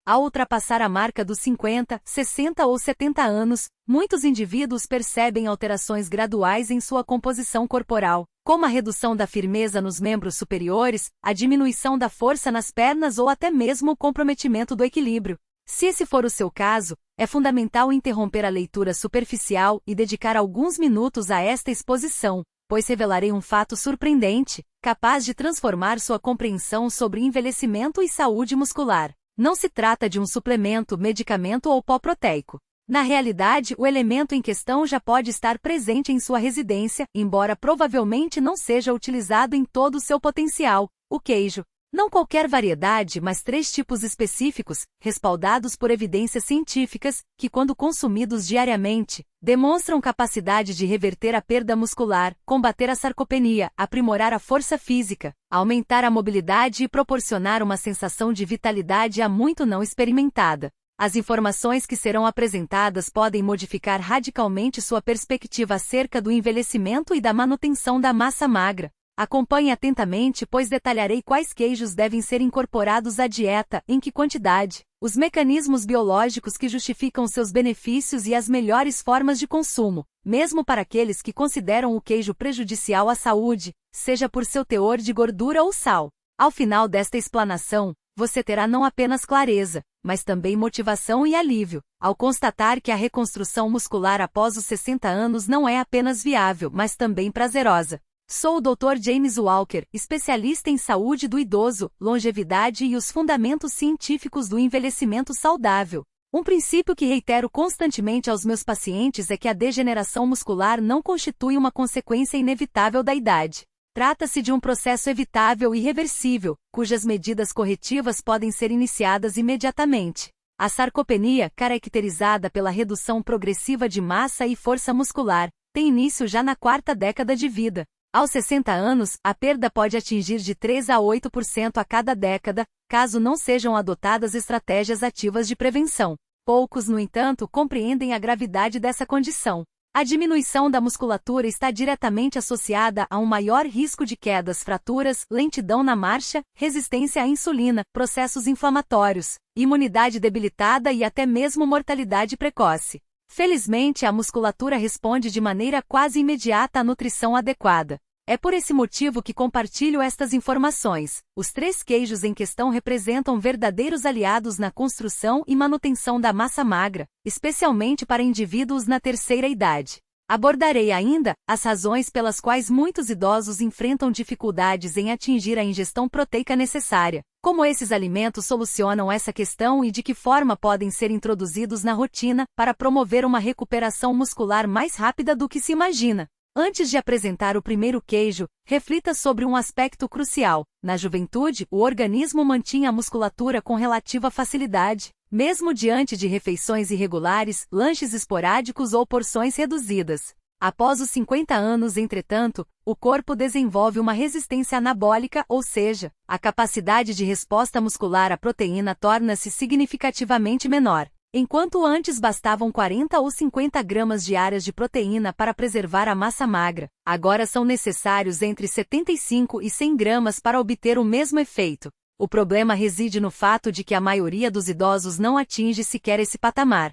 Ao ultrapassar a marca dos 50, 60 ou 70 anos, muitos indivíduos percebem alterações graduais em sua composição corporal, como a redução da firmeza nos membros superiores, a diminuição da força nas pernas ou até mesmo o comprometimento do equilíbrio. Se esse for o seu caso, é fundamental interromper a leitura superficial e dedicar alguns minutos a esta exposição, pois revelarei um fato surpreendente, capaz de transformar sua compreensão sobre envelhecimento e saúde muscular. Não se trata de um suplemento, medicamento ou pó proteico. Na realidade, o elemento em questão já pode estar presente em sua residência, embora provavelmente não seja utilizado em todo o seu potencial: o queijo. Não qualquer variedade, mas 3 tipos específicos, respaldados por evidências científicas, que quando consumidos diariamente, demonstram capacidade de reverter a perda muscular, combater a sarcopenia, aprimorar a força física, aumentar a mobilidade e proporcionar uma sensação de vitalidade há muito não experimentada. As informações que serão apresentadas podem modificar radicalmente sua perspectiva acerca do envelhecimento e da manutenção da massa magra. Acompanhe atentamente, pois detalharei quais queijos devem ser incorporados à dieta, em que quantidade, os mecanismos biológicos que justificam seus benefícios e as melhores formas de consumo, mesmo para aqueles que consideram o queijo prejudicial à saúde, seja por seu teor de gordura ou sal. Ao final desta explanação, você terá não apenas clareza, mas também motivação e alívio, ao constatar que a reconstrução muscular após os 60 anos não é apenas viável, mas também prazerosa. Sou o Dr. James Walker, especialista em saúde do idoso, longevidade e os fundamentos científicos do envelhecimento saudável. Um princípio que reitero constantemente aos meus pacientes é que a degeneração muscular não constitui uma consequência inevitável da idade. Trata-se de um processo evitável e reversível, cujas medidas corretivas podem ser iniciadas imediatamente. A sarcopenia, caracterizada pela redução progressiva de massa e força muscular, tem início já na 4ª década de vida. Aos 60 anos, a perda pode atingir de 3 a 8% a cada década, caso não sejam adotadas estratégias ativas de prevenção. Poucos, no entanto, compreendem a gravidade dessa condição. A diminuição da musculatura está diretamente associada a um maior risco de quedas, fraturas, lentidão na marcha, resistência à insulina, processos inflamatórios, imunidade debilitada e até mesmo mortalidade precoce. Felizmente, a musculatura responde de maneira quase imediata à nutrição adequada. É por esse motivo que compartilho estas informações. Os 3 queijos em questão representam verdadeiros aliados na construção e manutenção da massa magra, especialmente para indivíduos na terceira idade. Abordarei ainda as razões pelas quais muitos idosos enfrentam dificuldades em atingir a ingestão proteica necessária, como esses alimentos solucionam essa questão e de que forma podem ser introduzidos na rotina para promover uma recuperação muscular mais rápida do que se imagina. Antes de apresentar o primeiro queijo, reflita sobre um aspecto crucial. Na juventude, o organismo mantinha a musculatura com relativa facilidade, mesmo diante de refeições irregulares, lanches esporádicos ou porções reduzidas. Após os 50 anos, entretanto, o corpo desenvolve uma resistência anabólica, ou seja, a capacidade de resposta muscular à proteína torna-se significativamente menor. Enquanto antes bastavam 40 ou 50 gramas diárias de proteína para preservar a massa magra, agora são necessários entre 75 e 100 gramas para obter o mesmo efeito. O problema reside no fato de que a maioria dos idosos não atinge sequer esse patamar.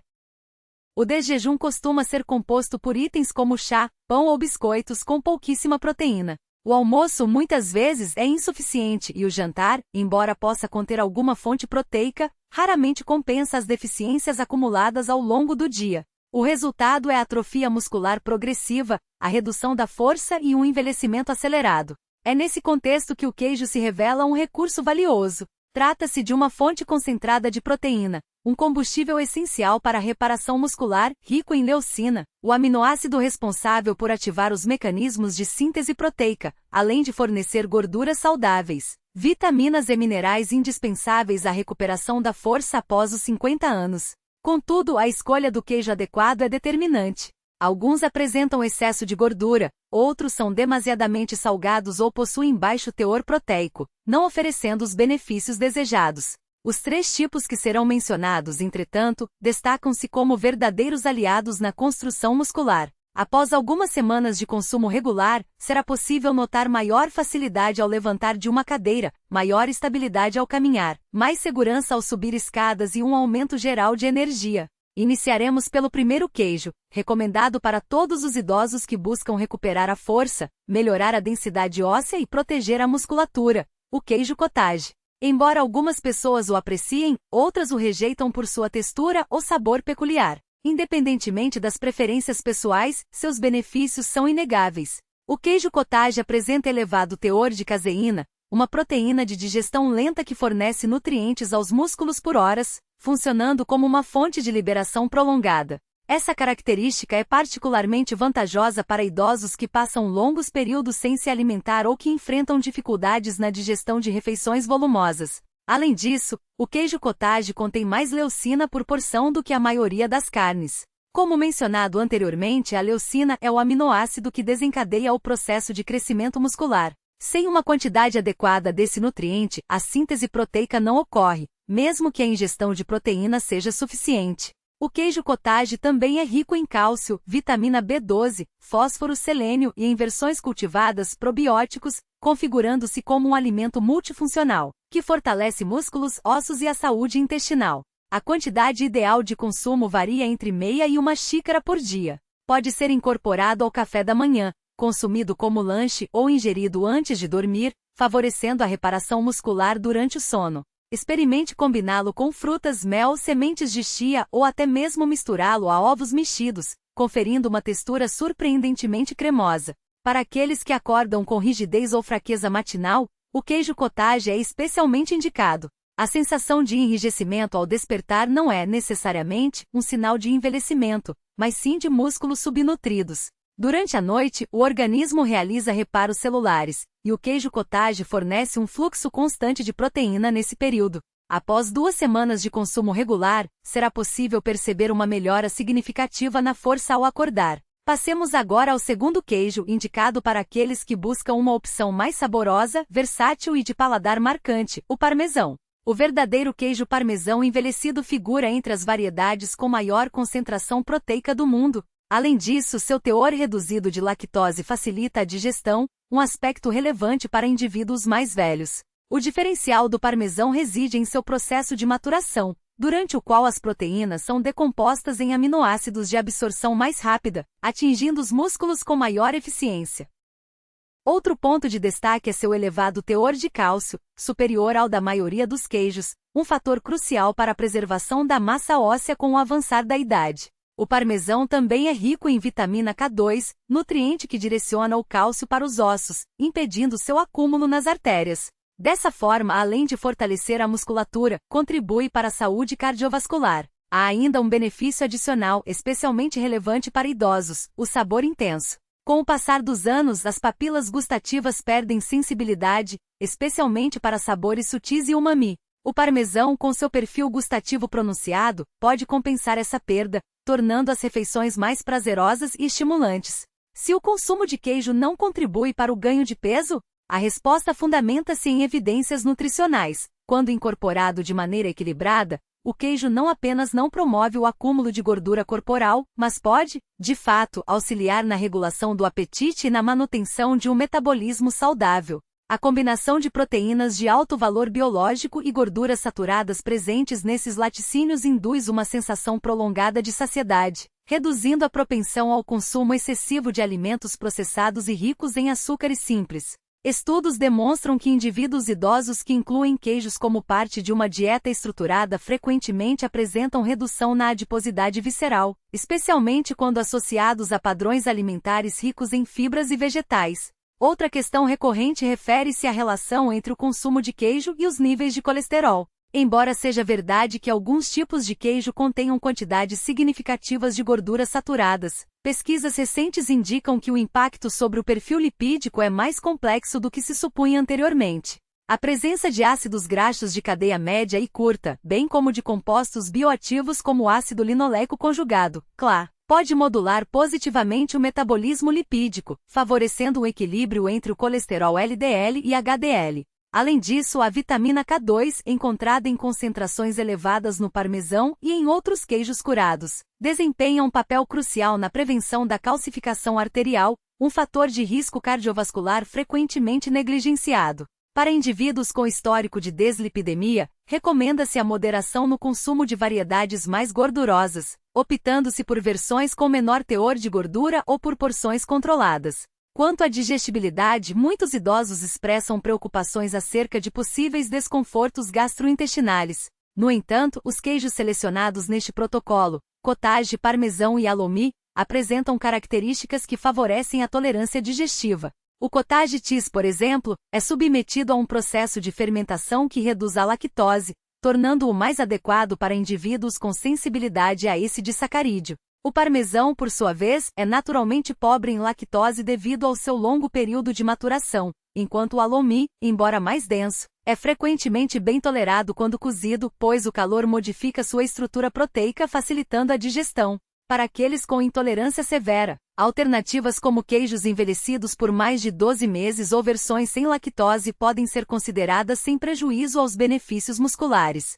O desjejum costuma ser composto por itens como chá, pão ou biscoitos com pouquíssima proteína. O almoço muitas vezes é insuficiente e o jantar, embora possa conter alguma fonte proteica, raramente compensa as deficiências acumuladas ao longo do dia. O resultado é a atrofia muscular progressiva, a redução da força e um envelhecimento acelerado. É nesse contexto que o queijo se revela um recurso valioso. Trata-se de uma fonte concentrada de proteína, um combustível essencial para a reparação muscular, rico em leucina, o aminoácido responsável por ativar os mecanismos de síntese proteica, além de fornecer gorduras saudáveis, vitaminas e minerais indispensáveis à recuperação da força após os 50 anos. Contudo, a escolha do queijo adequado é determinante. Alguns apresentam excesso de gordura, outros são demasiadamente salgados ou possuem baixo teor proteico, não oferecendo os benefícios desejados. Os 3 tipos que serão mencionados, entretanto, destacam-se como verdadeiros aliados na construção muscular. Após algumas semanas de consumo regular, será possível notar maior facilidade ao levantar de uma cadeira, maior estabilidade ao caminhar, mais segurança ao subir escadas e um aumento geral de energia. Iniciaremos pelo primeiro queijo, recomendado para todos os idosos que buscam recuperar a força, melhorar a densidade óssea e proteger a musculatura, o queijo cottage. Embora algumas pessoas o apreciem, outras o rejeitam por sua textura ou sabor peculiar. Independentemente das preferências pessoais, seus benefícios são inegáveis. O queijo cottage apresenta elevado teor de caseína, uma proteína de digestão lenta que fornece nutrientes aos músculos por horas, funcionando como uma fonte de liberação prolongada. Essa característica é particularmente vantajosa para idosos que passam longos períodos sem se alimentar ou que enfrentam dificuldades na digestão de refeições volumosas. Além disso, o queijo cottage contém mais leucina por porção do que a maioria das carnes. Como mencionado anteriormente, a leucina é o aminoácido que desencadeia o processo de crescimento muscular. Sem uma quantidade adequada desse nutriente, a síntese proteica não ocorre, mesmo que a ingestão de proteína seja suficiente. O queijo cottage também é rico em cálcio, vitamina B12, fósforo, selênio e em versões cultivadas probióticos, configurando-se como um alimento multifuncional, que fortalece músculos, ossos e a saúde intestinal. A quantidade ideal de consumo varia entre meia e uma xícara por dia. Pode ser incorporado ao café da manhã, consumido como lanche ou ingerido antes de dormir, favorecendo a reparação muscular durante o sono. Experimente combiná-lo com frutas, mel, sementes de chia ou até mesmo misturá-lo a ovos mexidos, conferindo uma textura surpreendentemente cremosa. Para aqueles que acordam com rigidez ou fraqueza matinal, o queijo cottage é especialmente indicado. A sensação de enrijecimento ao despertar não é, necessariamente, um sinal de envelhecimento, mas sim de músculos subnutridos. Durante a noite, o organismo realiza reparos celulares, e o queijo cottage fornece um fluxo constante de proteína nesse período. Após 2 semanas de consumo regular, será possível perceber uma melhora significativa na força ao acordar. Passemos agora ao segundo queijo, indicado para aqueles que buscam uma opção mais saborosa, versátil e de paladar marcante, o parmesão. O verdadeiro queijo parmesão envelhecido figura entre as variedades com maior concentração proteica do mundo. Além disso, seu teor reduzido de lactose facilita a digestão, um aspecto relevante para indivíduos mais velhos. O diferencial do parmesão reside em seu processo de maturação, durante o qual as proteínas são decompostas em aminoácidos de absorção mais rápida, atingindo os músculos com maior eficiência. Outro ponto de destaque é seu elevado teor de cálcio, superior ao da maioria dos queijos, um fator crucial para a preservação da massa óssea com o avançar da idade. O parmesão também é rico em vitamina K2, nutriente que direciona o cálcio para os ossos, impedindo seu acúmulo nas artérias. Dessa forma, além de fortalecer a musculatura, contribui para a saúde cardiovascular. Há ainda um benefício adicional, especialmente relevante para idosos: o sabor intenso. Com o passar dos anos, as papilas gustativas perdem sensibilidade, especialmente para sabores sutis e umami. O parmesão, com seu perfil gustativo pronunciado, pode compensar essa perda, tornando as refeições mais prazerosas e estimulantes. Se o consumo de queijo não contribui para o ganho de peso, a resposta fundamenta-se em evidências nutricionais. Quando incorporado de maneira equilibrada, o queijo não apenas não promove o acúmulo de gordura corporal, mas pode, de fato, auxiliar na regulação do apetite e na manutenção de um metabolismo saudável. A combinação de proteínas de alto valor biológico e gorduras saturadas presentes nesses laticínios induz uma sensação prolongada de saciedade, reduzindo a propensão ao consumo excessivo de alimentos processados e ricos em açúcares simples. Estudos demonstram que indivíduos idosos que incluem queijos como parte de uma dieta estruturada frequentemente apresentam redução na adiposidade visceral, especialmente quando associados a padrões alimentares ricos em fibras e vegetais. Outra questão recorrente refere-se à relação entre o consumo de queijo e os níveis de colesterol. Embora seja verdade que alguns tipos de queijo contenham quantidades significativas de gorduras saturadas, pesquisas recentes indicam que o impacto sobre o perfil lipídico é mais complexo do que se supunha anteriormente. A presença de ácidos graxos de cadeia média e curta, bem como de compostos bioativos como o ácido linoleico conjugado, CLA, pode modular positivamente o metabolismo lipídico, favorecendo o equilíbrio entre o colesterol LDL e HDL. Além disso, a vitamina K2, encontrada em concentrações elevadas no parmesão e em outros queijos curados, desempenha um papel crucial na prevenção da calcificação arterial, um fator de risco cardiovascular frequentemente negligenciado. Para indivíduos com histórico de deslipidemia, recomenda-se a moderação no consumo de variedades mais gordurosas, optando-se por versões com menor teor de gordura ou por porções controladas. Quanto à digestibilidade, muitos idosos expressam preocupações acerca de possíveis desconfortos gastrointestinais. No entanto, os queijos selecionados neste protocolo, cottage, parmesão e halloumi, apresentam características que favorecem a tolerância digestiva. O cottage cheese, por exemplo, é submetido a um processo de fermentação que reduz a lactose, tornando-o mais adequado para indivíduos com sensibilidade a esse disacarídeo. O parmesão, por sua vez, é naturalmente pobre em lactose devido ao seu longo período de maturação, enquanto o halloumi, embora mais denso, é frequentemente bem tolerado quando cozido, pois o calor modifica sua estrutura proteica, facilitando a digestão. Para aqueles com intolerância severa, alternativas como queijos envelhecidos por mais de 12 meses ou versões sem lactose podem ser consideradas sem prejuízo aos benefícios musculares.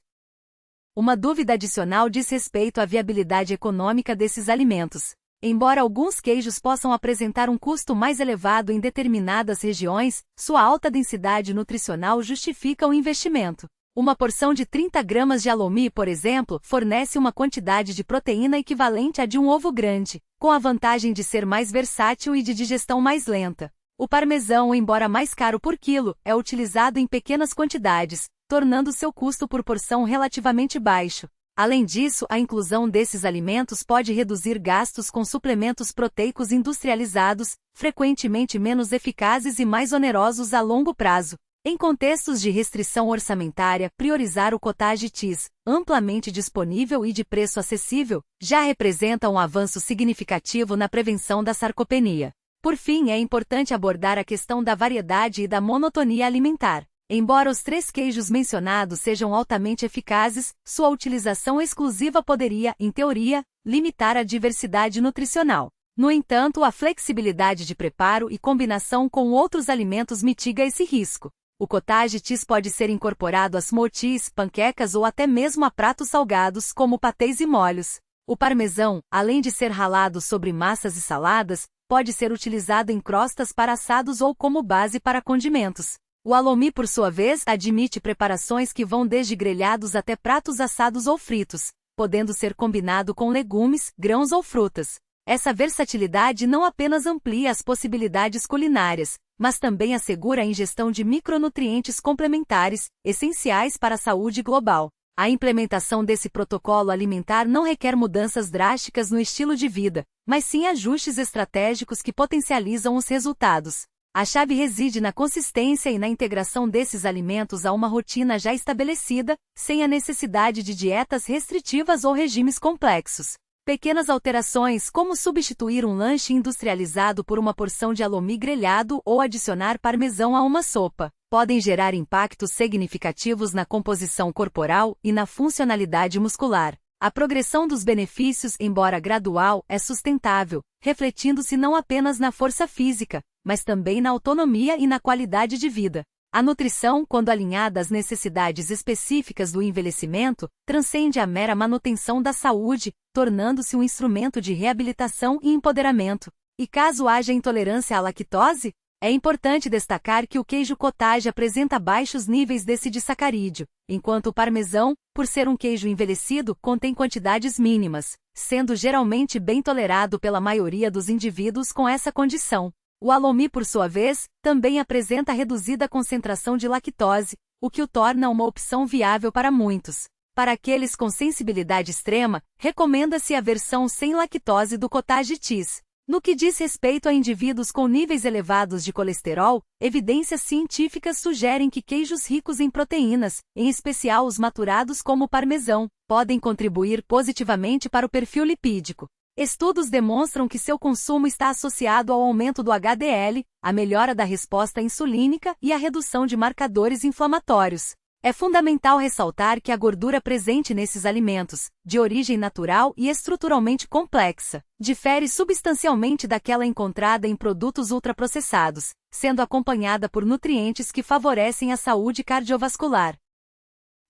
Uma dúvida adicional diz respeito à viabilidade econômica desses alimentos. Embora alguns queijos possam apresentar um custo mais elevado em determinadas regiões, sua alta densidade nutricional justifica o investimento. Uma porção de 30 gramas de halloumi, por exemplo, fornece uma quantidade de proteína equivalente à de um ovo grande, com a vantagem de ser mais versátil e de digestão mais lenta. O parmesão, embora mais caro por quilo, é utilizado em pequenas quantidades, tornando seu custo por porção relativamente baixo. Além disso, a inclusão desses alimentos pode reduzir gastos com suplementos proteicos industrializados, frequentemente menos eficazes e mais onerosos a longo prazo. Em contextos de restrição orçamentária, priorizar o cottage cheese, amplamente disponível e de preço acessível, já representa um avanço significativo na prevenção da sarcopenia. Por fim, é importante abordar a questão da variedade e da monotonia alimentar. Embora os 3 queijos mencionados sejam altamente eficazes, sua utilização exclusiva poderia, em teoria, limitar a diversidade nutricional. No entanto, a flexibilidade de preparo e combinação com outros alimentos mitiga esse risco. O cottage cheese pode ser incorporado a smoothies, panquecas ou até mesmo a pratos salgados como patês e molhos. O parmesão, além de ser ralado sobre massas e saladas, pode ser utilizado em crostas para assados ou como base para condimentos. O halloumi, por sua vez, admite preparações que vão desde grelhados até pratos assados ou fritos, podendo ser combinado com legumes, grãos ou frutas. Essa versatilidade não apenas amplia as possibilidades culinárias, mas também assegura a ingestão de micronutrientes complementares, essenciais para a saúde global. A implementação desse protocolo alimentar não requer mudanças drásticas no estilo de vida, mas sim ajustes estratégicos que potencializam os resultados. A chave reside na consistência e na integração desses alimentos a uma rotina já estabelecida, sem a necessidade de dietas restritivas ou regimes complexos. Pequenas alterações, como substituir um lanche industrializado por uma porção de halloumi grelhado ou adicionar parmesão a uma sopa, podem gerar impactos significativos na composição corporal e na funcionalidade muscular. A progressão dos benefícios, embora gradual, é sustentável, refletindo-se não apenas na força física, mas também na autonomia e na qualidade de vida. A nutrição, quando alinhada às necessidades específicas do envelhecimento, transcende a mera manutenção da saúde, tornando-se um instrumento de reabilitação e empoderamento. E caso haja intolerância à lactose, é importante destacar que o queijo cottage apresenta baixos níveis desse disacarídeo, enquanto o parmesão, por ser um queijo envelhecido, contém quantidades mínimas, sendo geralmente bem tolerado pela maioria dos indivíduos com essa condição. O halloumi, por sua vez, também apresenta reduzida concentração de lactose, o que o torna uma opção viável para muitos. Para aqueles com sensibilidade extrema, recomenda-se a versão sem lactose do cottage cheese. No que diz respeito a indivíduos com níveis elevados de colesterol, evidências científicas sugerem que queijos ricos em proteínas, em especial os maturados como o parmesão, podem contribuir positivamente para o perfil lipídico. Estudos demonstram que seu consumo está associado ao aumento do HDL, a melhora da resposta insulínica e a redução de marcadores inflamatórios. É fundamental ressaltar que a gordura presente nesses alimentos, de origem natural e estruturalmente complexa, difere substancialmente daquela encontrada em produtos ultraprocessados, sendo acompanhada por nutrientes que favorecem a saúde cardiovascular.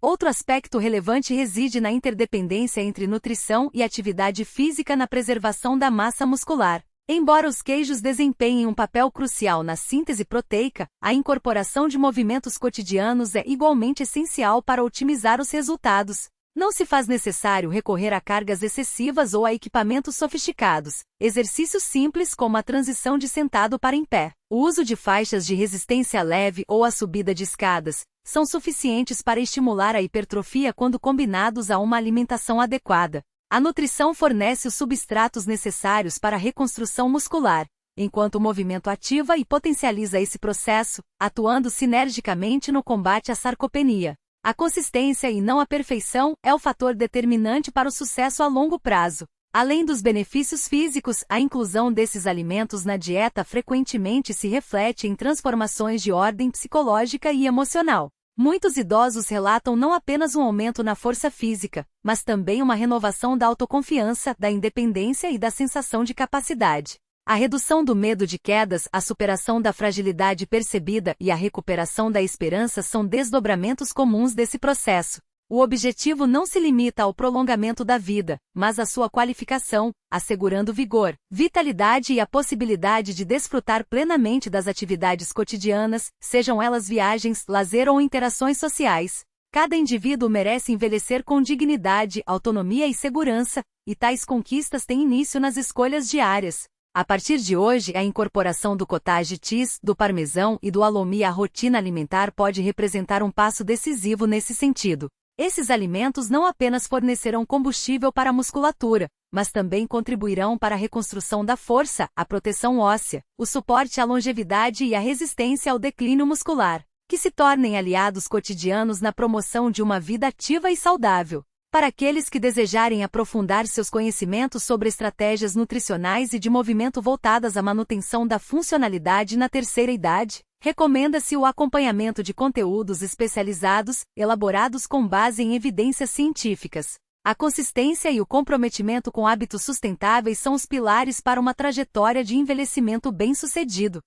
Outro aspecto relevante reside na interdependência entre nutrição e atividade física na preservação da massa muscular. Embora os queijos desempenhem um papel crucial na síntese proteica, a incorporação de movimentos cotidianos é igualmente essencial para otimizar os resultados. Não se faz necessário recorrer a cargas excessivas ou a equipamentos sofisticados. Exercícios simples como a transição de sentado para em pé, o uso de faixas de resistência leve ou a subida de escadas, são suficientes para estimular a hipertrofia quando combinados a uma alimentação adequada. A nutrição fornece os substratos necessários para a reconstrução muscular, enquanto o movimento ativa e potencializa esse processo, atuando sinergicamente no combate à sarcopenia. A consistência e não a perfeição é o fator determinante para o sucesso a longo prazo. Além dos benefícios físicos, a inclusão desses alimentos na dieta frequentemente se reflete em transformações de ordem psicológica e emocional. Muitos idosos relatam não apenas um aumento na força física, mas também uma renovação da autoconfiança, da independência e da sensação de capacidade. A redução do medo de quedas, a superação da fragilidade percebida e a recuperação da esperança são desdobramentos comuns desse processo. O objetivo não se limita ao prolongamento da vida, mas à sua qualificação, assegurando vigor, vitalidade e a possibilidade de desfrutar plenamente das atividades cotidianas, sejam elas viagens, lazer ou interações sociais. Cada indivíduo merece envelhecer com dignidade, autonomia e segurança, e tais conquistas têm início nas escolhas diárias. A partir de hoje, a incorporação do cottage cheese, do parmesão e do halloumi à rotina alimentar pode representar um passo decisivo nesse sentido. Esses alimentos não apenas fornecerão combustível para a musculatura, mas também contribuirão para a reconstrução da força, a proteção óssea, o suporte à longevidade e a resistência ao declínio muscular, que se tornem aliados cotidianos na promoção de uma vida ativa e saudável. Para aqueles que desejarem aprofundar seus conhecimentos sobre estratégias nutricionais e de movimento voltadas à manutenção da funcionalidade na terceira idade, recomenda-se o acompanhamento de conteúdos especializados, elaborados com base em evidências científicas. A consistência e o comprometimento com hábitos sustentáveis são os pilares para uma trajetória de envelhecimento bem-sucedido.